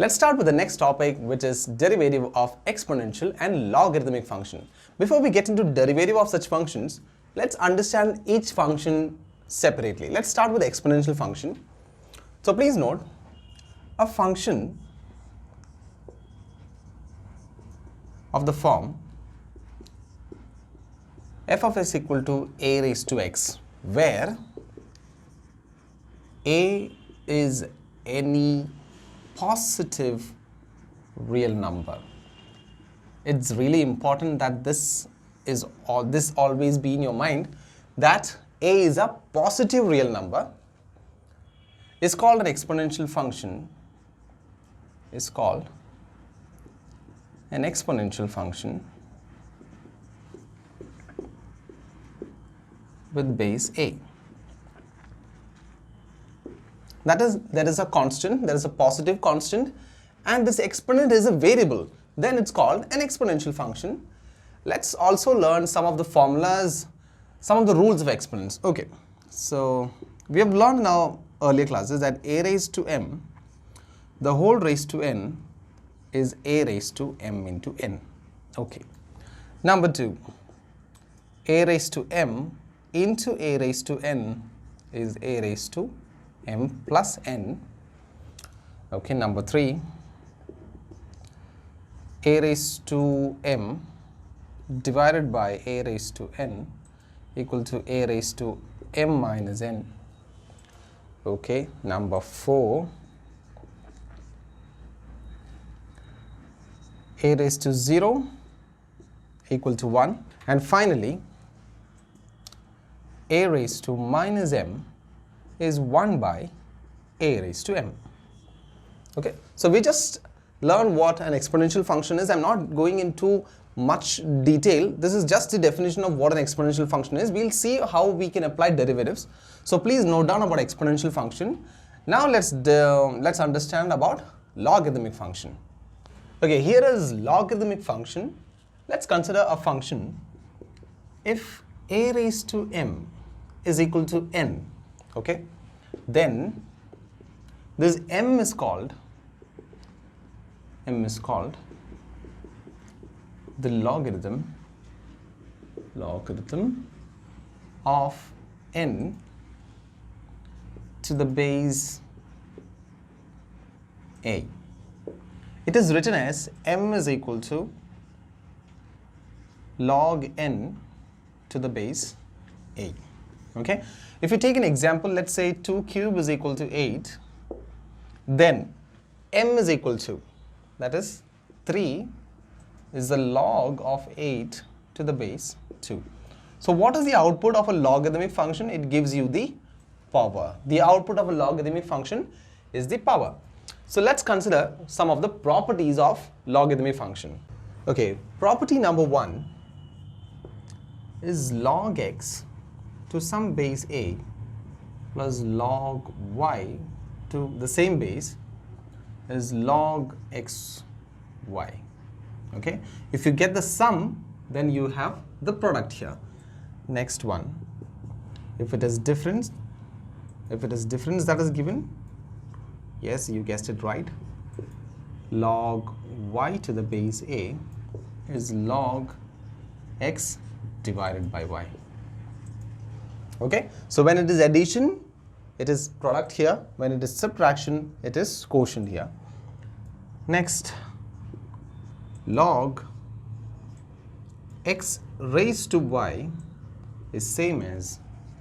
Let's start with the next topic, which is derivative of exponential and logarithmic function. Before we get into derivative of such functions, let's understand each function separately. Let's start with the exponential function. So please note, a function of the form f of s equal to a raised to x, where a is any positive real number. It's really important that this always be in your mind, that a is a positive real number, is called an exponential function, is called an exponential function with base a. That is, there is a constant, there is a positive constant, and this exponent is a variable. Then it's called an exponential function. Let's also learn some of the formulas, some of the rules of exponents. Okay, so we have learned in our earlier classes that a raised to m, the whole raised to n, is a raised to m into n. Okay. Number 2, a raised to m into a raised to n is a raised to m plus n. Okay, number 3, a raised to m divided by a raised to n equal to a raised to m minus n. Okay, number 4, a raised to 0 equal to 1, and finally a raised to minus m is 1 by a raised to m. Okay, so we just learned what an exponential function is. I'm not going into much detail. This is just the definition of what an exponential function is. We'll see how we can apply derivatives. So please note down about exponential function. Now let's understand about logarithmic function. Okay, here is logarithmic function. Let's consider a function. If a raised to m is equal to n, okay, then this m is called the logarithm of n to the base a. It is written as m is equal to log n to the base a. Okay, if you take an example, let's say 2 cube is equal to 8, then m is equal to, that is 3 is the log of 8 to the base 2. So what is the output of a logarithmic function? It gives you the power. The output of a logarithmic function is the power. So let's consider some of the properties of logarithmic function. Okay, property number 1 is log x to some base a plus log y to the same base is log x y. Okay, if you get the sum, then you have the product here. Next one, if it is difference that is given, yes, you guessed it right, log y to the base a is log x divided by y. Okay, so when it is addition, it is product here. When it is subtraction, it is quotient here. Next, log x raised to y is same as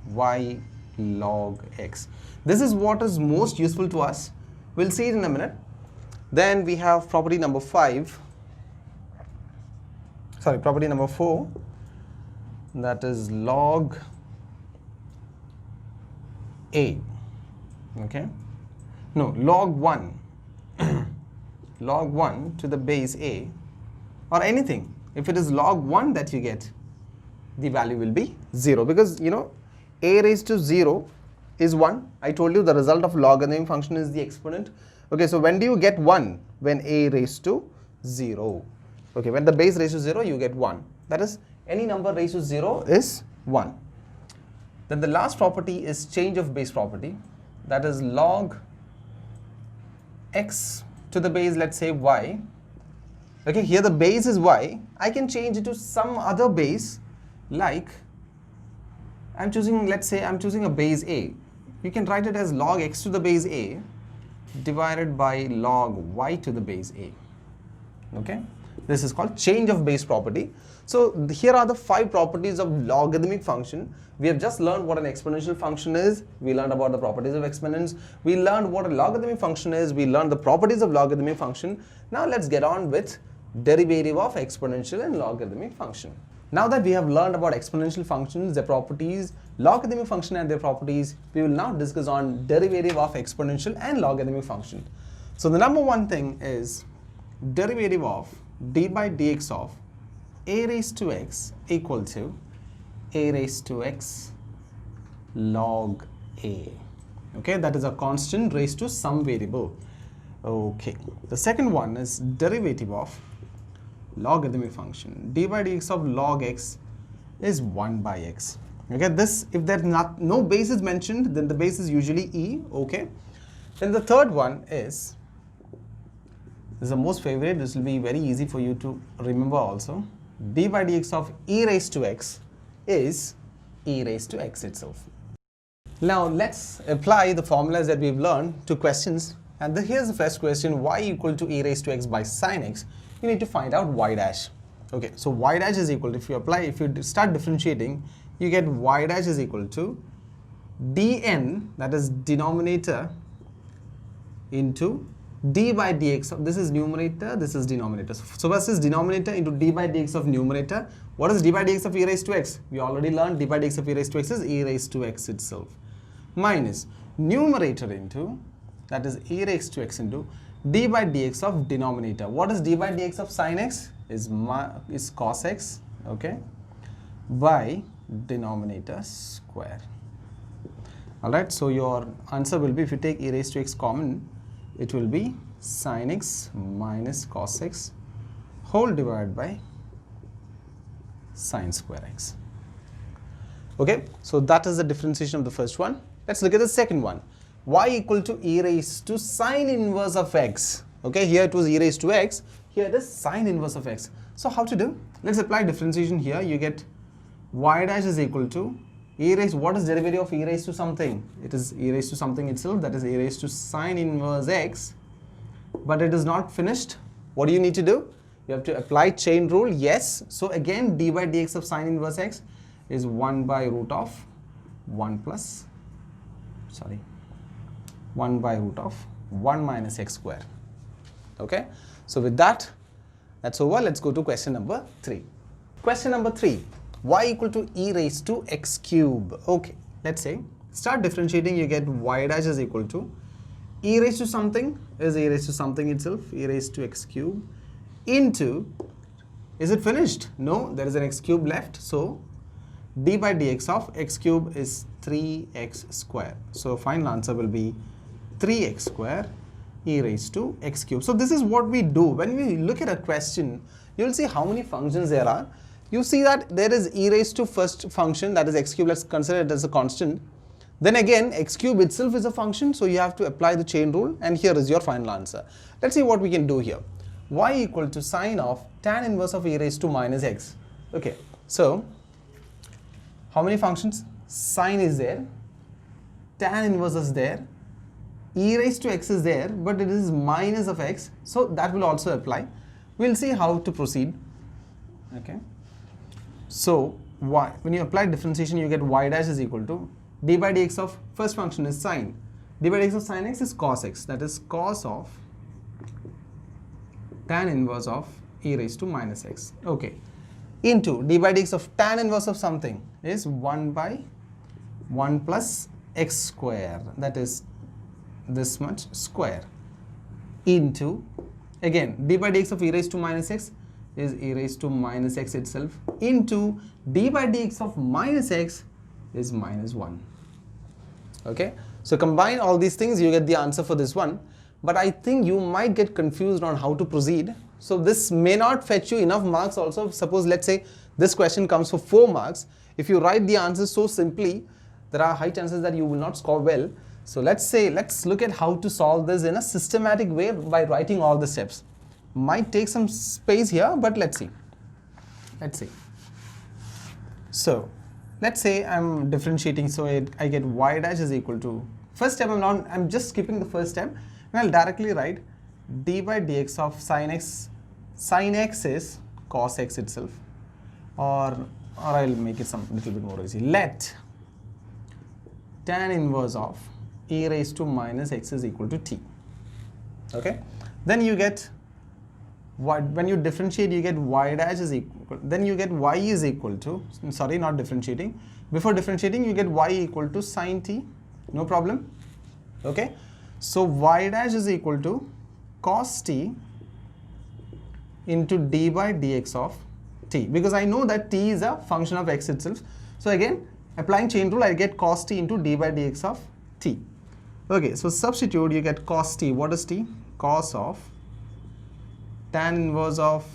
y log x. This is what is most useful to us. We'll see it in a minute. Then we have property number 4, that is log a. Okay, no, log 1 log 1 to the base a, or anything. If it is log 1 that you get, the value will be 0, because you know a raised to 0 is 1. I told you the result of logarithmic function is the exponent. Okay, so when do you get 1? When a raised to 0. Okay, when the base raised to 0, you get 1. That is, any number raised to 0 is 1. Then the last property is change of base property, that is log x to the base, let's say y. Okay, here the base is y. I can change it to some other base, like let's say I'm choosing a base a. You can write it as log x to the base a divided by log y to the base a. Okay, this is called change of base property. So here are the 5 properties of logarithmic function. We have just learned what an exponential function is. We learned about the properties of exponents. We learned what a logarithmic function is. We learned the properties of logarithmic function. Now let's get on with derivative of exponential and logarithmic function. Now that we have learned about exponential functions, their properties, logarithmic function and their properties, we will now discuss on derivative of exponential and logarithmic function. So the number one thing is derivative of d by dx of a raised to x equal to a raised to x log a. Okay, that is a constant raised to some variable. Okay, the second one is derivative of logarithmic function. D by dx of log x is 1 by x. Okay, this, if there's no base is mentioned, then the base is usually e. Okay, then the third one is, this is the most favorite, this will be very easy for you to remember also. D by dx of e raised to x is e raised to x itself. Now let's apply the formulas that we've learned to questions, and here's the first question: y equal to e raised to x by sine x. You need to find out y dash. Okay, so y dash is equal to, if you start differentiating, you get y dash is equal to dn, that is denominator, into d by dx of, this is numerator, this is denominator. So first is denominator into d by dx of numerator. What is d by dx of e raised to x? We already learned d by dx of e raised to x is e raised to x itself, minus numerator into, that is e raised to x into d by dx of denominator. What is d by dx of sine x? Is cos x, okay, by denominator square. Alright, so your answer will be, if you take e raised to x common, it will be sine x minus cos x whole divided by sine square x. Okay, so that is the differentiation of the first one. Let's look at the second one. Y equal to e raised to sine inverse of x. Okay, here it was e raised to x, here it is sine inverse of x. So how to do? Let's apply differentiation here. You get y dash is equal to e raised, what is derivative of e raised to something? It is e raised to something itself, that is e raised to sine inverse x. But it is not finished. What do you need to do? You have to apply chain rule, yes. So again, d by dx of sine inverse x is 1 by root of 1 by root of 1 minus x square. Okay, so with that, that's over. Let's go to question number 3. Question number 3, y equal to e raised to x cube. Okay, let's say, start differentiating, you get y dash is equal to e raised to something is e raised to something itself, e raised to x cube, into, is it finished? No, there is an x cube left, so d by dx of x cube is 3x square. So final answer will be 3x square e raised to x cube. So this is what we do. When we look at a question, you will see how many functions there are. You see that there is e raised to first function, that is x cube, let's consider it as a constant. Then again, x cube itself is a function, so you have to apply the chain rule, and here is your final answer. Let's see what we can do here. Y equal to sine of tan inverse of e raised to minus x. Okay, so how many functions? Sine is there, tan inverse is there, e raised to x is there, but it is minus of x, so that will also apply. We'll see how to proceed. Okay, so y, when you apply differentiation, you get y dash is equal to d by dx of first function is sine, d by dx of sine x is cos x, that is cos of tan inverse of e raised to minus x. Okay, into d by dx of tan inverse of something is 1 by 1 plus x square, that is this much square, into, again, d by dx of e raised to minus x is e raised to minus x itself, into d by dx of minus x is minus 1. Okay, so combine all these things, you get the answer for this one. But I think you might get confused on how to proceed. So this may not fetch you enough marks also. Suppose, let's say this question comes for 4 marks. If you write the answers so simply, there are high chances that you will not score well. So let's look at how to solve this in a systematic way by writing all the steps. Might take some space here, but let's see. So let's say I'm differentiating, so I get y dash is equal to, first step I'm just skipping the first step, and I'll directly write d by dx of sin x is cos x itself, or I'll make it some little bit more easy. Let tan inverse of e raised to minus x is equal to t. Okay, then you get when you differentiate, you get y dash is equal, then you get y is equal to, sorry, not differentiating, before differentiating you get y equal to sin t, no problem. Okay, so y dash is equal to cos t into d by dx of t, because I know that t is a function of x itself. So again, applying chain rule, I get cos t into d by dx of t. Okay, so substitute, you get cos t. What is t? Cos of tan inverse of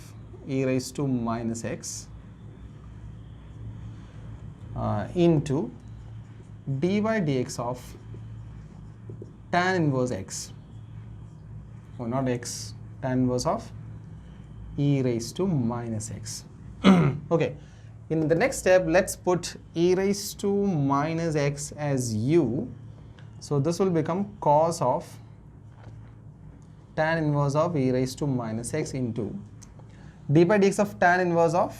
e raised to minus x into d by dx of tan inverse x, oh not x, tan inverse of e raised to minus x. Okay, in the next step, let's put e raised to minus x as u. So this will become cos of tan inverse of e raised to minus x into d by dx of tan inverse of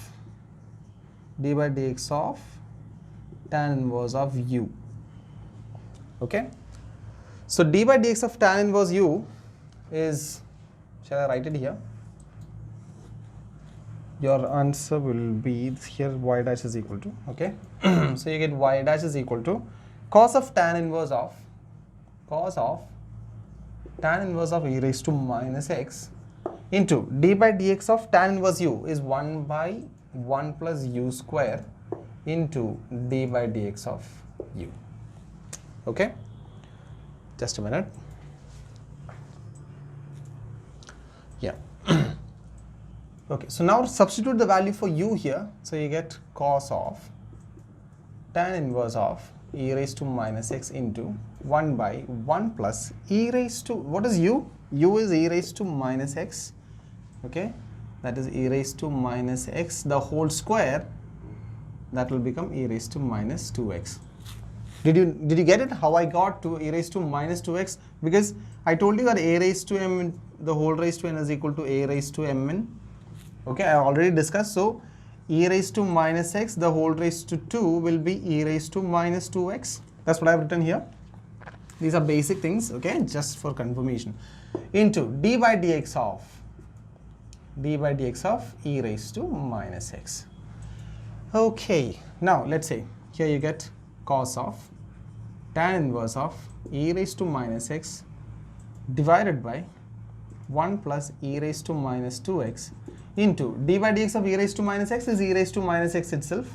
tan inverse of u. Okay, so d by dx of tan inverse u is, shall I write it here? Your answer will be here, y dash is equal to, okay. So you get y dash is equal to cos of tan inverse of tan inverse of e raised to minus x into d by dx of tan inverse u is 1 by 1 plus u square into d by dx of u. Okay, just a minute. Yeah. Okay, so now substitute the value for u here. So you get cos of tan inverse of e raised to minus x into 1 by 1 plus e raised to, what is u? U is e raised to minus x. Okay, that is e raised to minus x the whole square. That will become e raised to minus 2x. Did you get it? How I got to e raised to minus 2x? Because I told you that a raised to m, the whole raised to n is equal to a raised to mn. Okay, I already discussed. So e raised to minus x the whole raised to 2 will be e raised to minus 2x. That's what I've written here. These are basic things, okay, just for confirmation. Into d by dx of e raised to minus x. Okay, now let's say here you get cos of tan inverse of e raised to minus x divided by 1 plus e raised to minus 2x into d by dx of e raised to minus x is e raised to minus x itself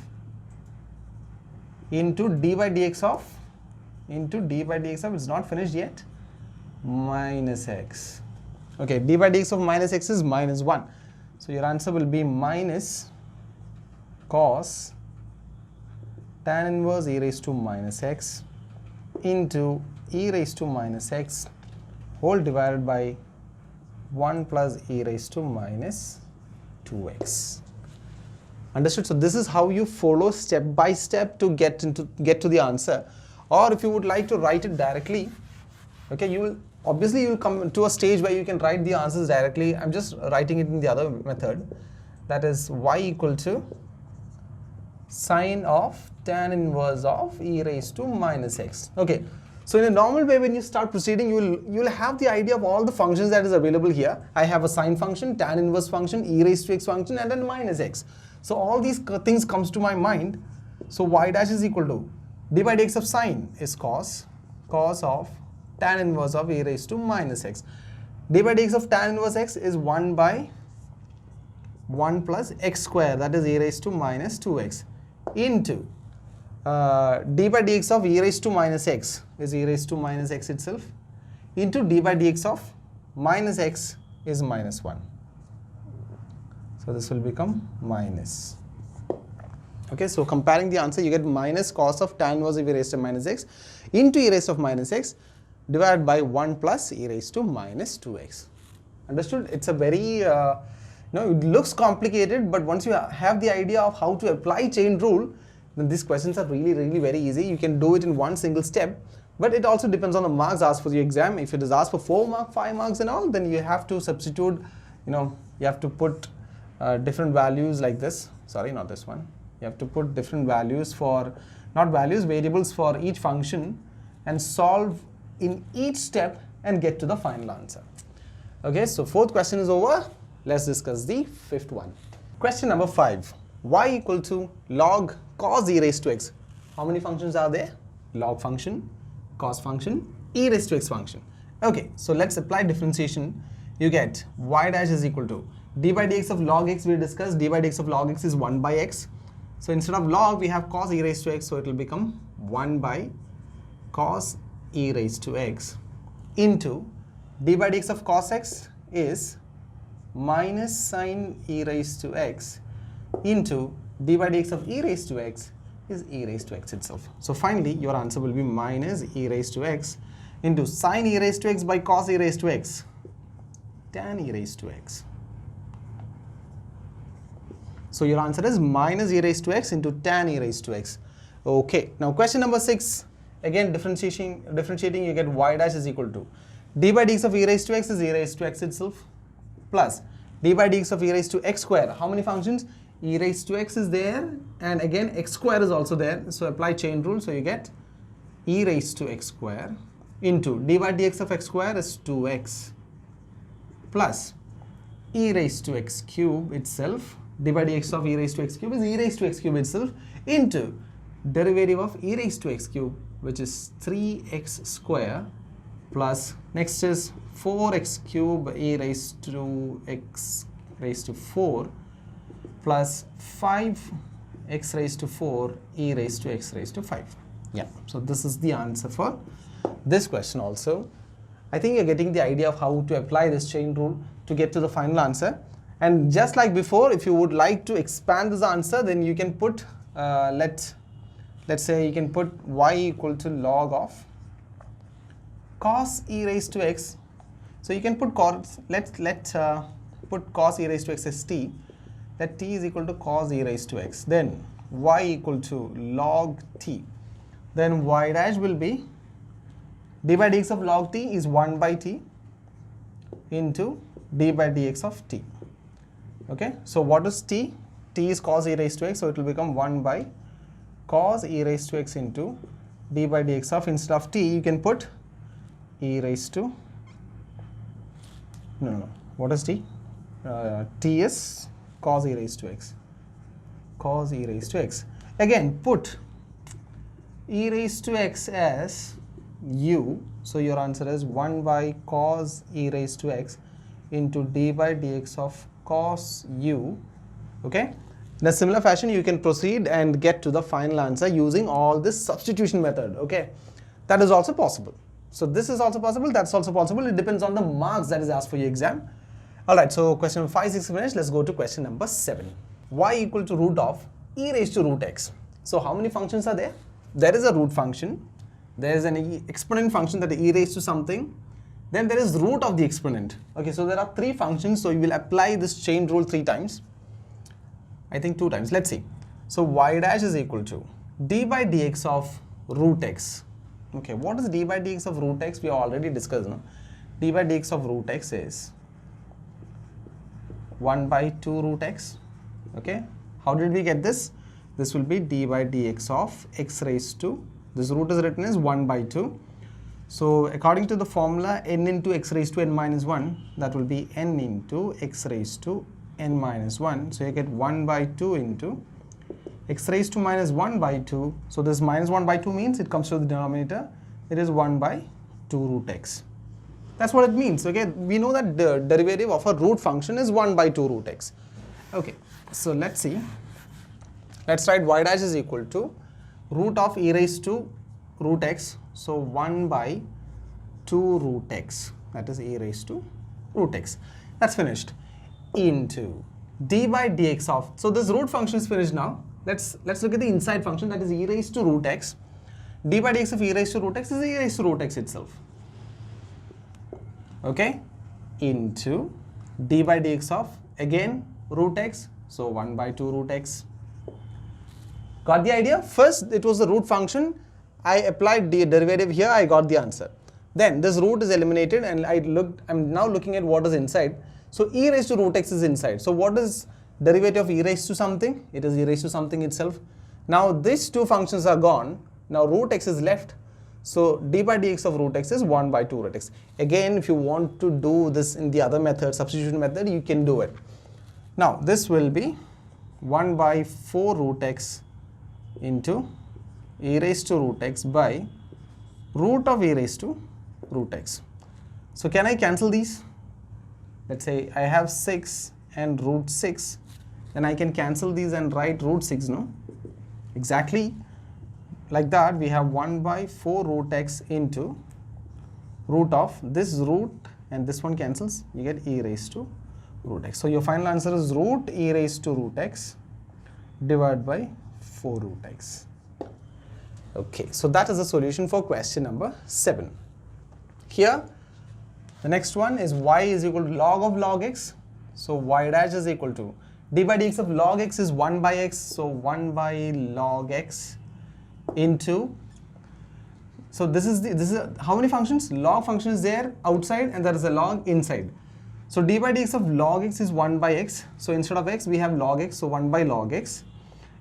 into d by dx of it's not finished yet, minus x. Okay, d by dx of minus x is minus 1. So your answer will be minus cos tan inverse e raised to minus x into e raised to minus x whole divided by 1 plus e raised to minus 2x. Understood? So this is how you follow step by step to get to the answer. Or if you would like to write it directly, okay, you'll come to a stage where you can write the answers directly. I'm just writing it in the other method, that is y equal to sine of tan inverse of e raised to minus x. Okay, so in a normal way, when you start proceeding, you'll have the idea of all the functions that is available here. I have a sine function, tan inverse function, e raised to x function, and then minus x. So all these things comes to my mind. So y dash is equal to d by dx of sine is cos of tan inverse of e raised to minus x. D by dx of tan inverse x is 1 by 1 plus x square, that is e raised to minus 2x, into d by dx of e raised to minus x is e raised to minus x itself, into d by dx of minus x is minus 1. So this will become minus. Okay, so comparing the answer, you get minus cos of tan inverse of e raised to minus x into e raised of minus x divided by 1 plus e raised to minus 2x. Understood? It's a very, it looks complicated, but once you have the idea of how to apply chain rule, then these questions are really, really very easy. You can do it in one single step, but it also depends on the marks asked for the exam. If it is asked for 4 marks, 5 marks and all, then you have to substitute, you have to put different values like this. Sorry, not this one. You have to put different values for, not values, variables for each function and solve in each step and get to the final answer. Okay, so 4th question is over. Let's discuss the 5th one. Question number 5. Y equal to log cos e raised to x. How many functions are there? Log function, cos function, e raised to x function. Okay, so let's apply differentiation. You get y dash is equal to d by dx of log x. We discussed d by dx of log x is 1 by x. So instead of log, we have cos e raised to x, so it will become 1 by cos e raised to x into d by dx of cos x is minus sin e raised to x into d by dx of e raised to x is e raised to x itself. So finally, your answer will be minus e raised to x into sin e raised to x by cos e raised to x, tan e raised to x. So your answer is minus e raised to x into tan e raised to x. Okay, now question number 6. Again, differentiating, you get y dash is equal to d by dx of e raised to x is e raised to x itself plus d by dx of e raised to x square. How many functions? E raised to x is there, and again x square is also there. So apply chain rule. So you get e raised to x square into d by dx of x square is 2x plus e raised to x cube itself. D by dx of e raised to x cube is e raised to x cube itself into derivative of e raised to x cube, which is 3x square plus next is 4x cube e raised to x raised to 4 plus 5x raised to 4 e raised to x raised to 5. Yeah, so this is the answer for this question also. I think you're getting the idea of how to apply this chain rule to get to the final answer. And just like before, if you would like to expand this answer, then you can put, let's say you can put y equal to log of cos e raised to x. So you can put cos, let's put cos e raised to x as t. Let t is equal to cos e raised to x. Then y equal to log t. Then y dash will be d by dx of log t is 1 by t into d by dx of t. Okay, so what is t? T is cos e raised to x, so it will become 1 by cos e raised to x into d by dx of, instead of t, you can put e raised to, no, what is t? T is cos e raised to x, cos e raised to x. Again, put e raised to x as u, so your answer is 1 by cos e raised to x into d by dx of cos u. Okay, in a similar fashion you can proceed and get to the final answer using all this substitution method. Okay, that is also possible. So this is also possible, that's also possible. It depends on the marks that is asked for your exam. Alright, so question number 5, 6 finished. Let's go to question number 7. Y equal to root of e raised to root x. So how many functions are there? There is a root function, there is an exponent function that is e raised to something, then there is root of the exponent. Okay, so there are 3 functions, so you will apply this chain rule 3 times. I think 2 times. Let's see. So y dash is equal to d by dx of root x. Okay, what is d by dx of root x? We already discussed, no? D by dx of root x is 1 by 2 root x. Okay, how did we get this? This will be d by dx of x raised to, this root is written as 1 by 2. So according to the formula, n into x raised to n minus 1, that will be n into x raised to n minus 1. So you get 1 by 2 into x raised to minus 1 by 2. So this minus 1 by 2 means it comes to the denominator. It is 1 by 2 root x. That's what it means. Okay, we know that the derivative of a root function is 1 by 2 root x. Okay, so let's see. Let's write y dash is equal to root of e raised to root x. So 1 by 2 root x, that is e raised to root x. That's finished. Into d by dx of, so this root function is finished now. let's look at the inside function, that is e raised to root x. D by dx of e raised to root x is e raised to root x itself. Okay, into d by dx of again root x, so 1 by 2 root x. Got the idea? First it was the root function, I applied the derivative here, I got the answer. Then this root is eliminated and I'm now looking at what is inside. So e raised to root x is inside. So what is derivative of e raised to something? It is e raised to something itself. Now these two functions are gone, now root x is left. So d by dx of root x is 1 by 2 root x. Again, if you want to do this in the other method, substitution method, you can do it. Now this will be 1 by 4 root x into e raised to root x by root of e raised to root x. So can I cancel these? Let's say I have 6 and root 6, then I can cancel these and write root 6, no? Exactly like that, we have 1 by 4 root x into root of this root, and this one cancels, you get e raised to root x. So your final answer is root e raised to root x divided by 4 root x. Okay, so that is the solution for question number 7. Here, the next one is y is equal to log x. So y dash is equal to d by dx of log x is 1 by x. So 1 by log x into, so this is how many functions? Log function is there outside and there is a log inside. So d by dx of log x is 1 by x. So instead of x we have log x. So 1 by log x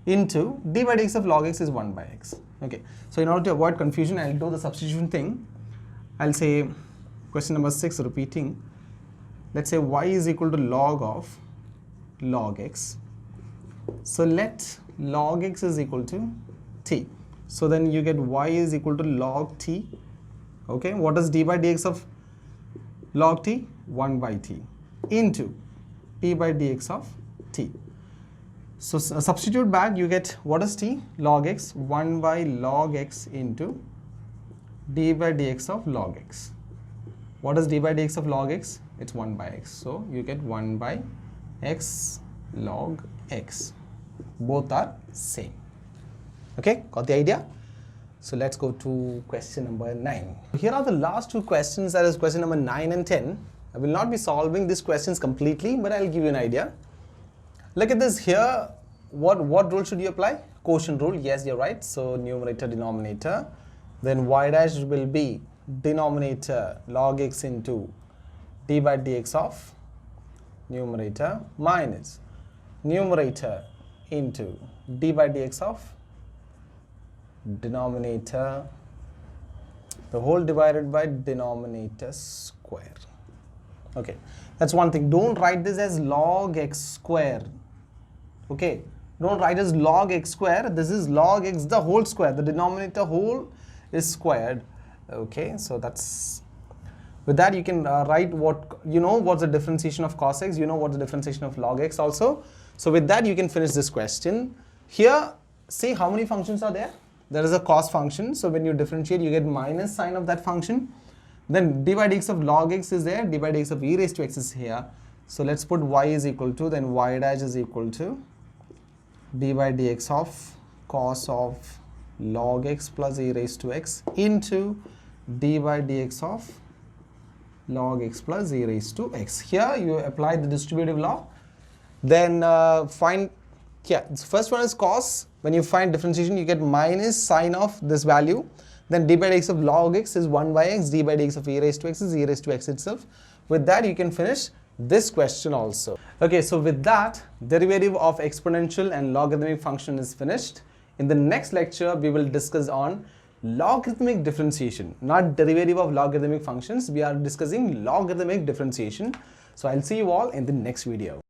into d by dx of log x is 1 by x. Okay, so in order to avoid confusion, I'll do the substitution thing. I'll say question number 6 repeating. Let's say y is equal to log of log x. So let log x is equal to t. So then you get y is equal to log t. Okay, what is d by dx of log t? 1 by t into d by dx of t. So substitute back, you get what is t? Log x, 1 by log x into d by dx of log x. What is d by dx of log x? It's 1 by x. So you get 1 by x log x. Both are same. Okay, got the idea? So let's go to question number 9. Here are the last two questions, that is question number 9 and 10. I will not be solving these questions completely, but I'll give you an idea. Look at this here. What rule should you apply? Quotient rule. Yes, you're right. So numerator, denominator. Then y dash will be denominator log x into d by dx of numerator minus numerator into d by dx of denominator, the whole divided by denominator square. Okay, that's one thing. Don't write this as log x square. Okay, don't write as log x square. This is log x the whole square. The denominator whole is squared. Okay, so that's, with that you can write what, you know what's the differentiation of cos x, you know what's the differentiation of log x also. So with that you can finish this question. Here, see how many functions are there? There is a cos function. So when you differentiate, you get minus sign of that function. Then d by dx of log x is there, d by dx of e raised to x is here. So let's put y is equal to, then y dash is equal to d by dx of cos of log x plus e raised to x into d by dx of log x plus e raised to x. Here you apply the distributive law. Then find, yeah, first one is cos. When you find differentiation, you get minus sign of this value. Then d by dx of log x is 1 by x, d by dx of e raised to x is e raised to x itself. With that you can finish this question also. Okay, so with that, derivative of exponential and logarithmic function is finished. In the next lecture, we will discuss on logarithmic differentiation, not derivative of logarithmic functions. We are discussing logarithmic differentiation. So I'll see you all in the next video.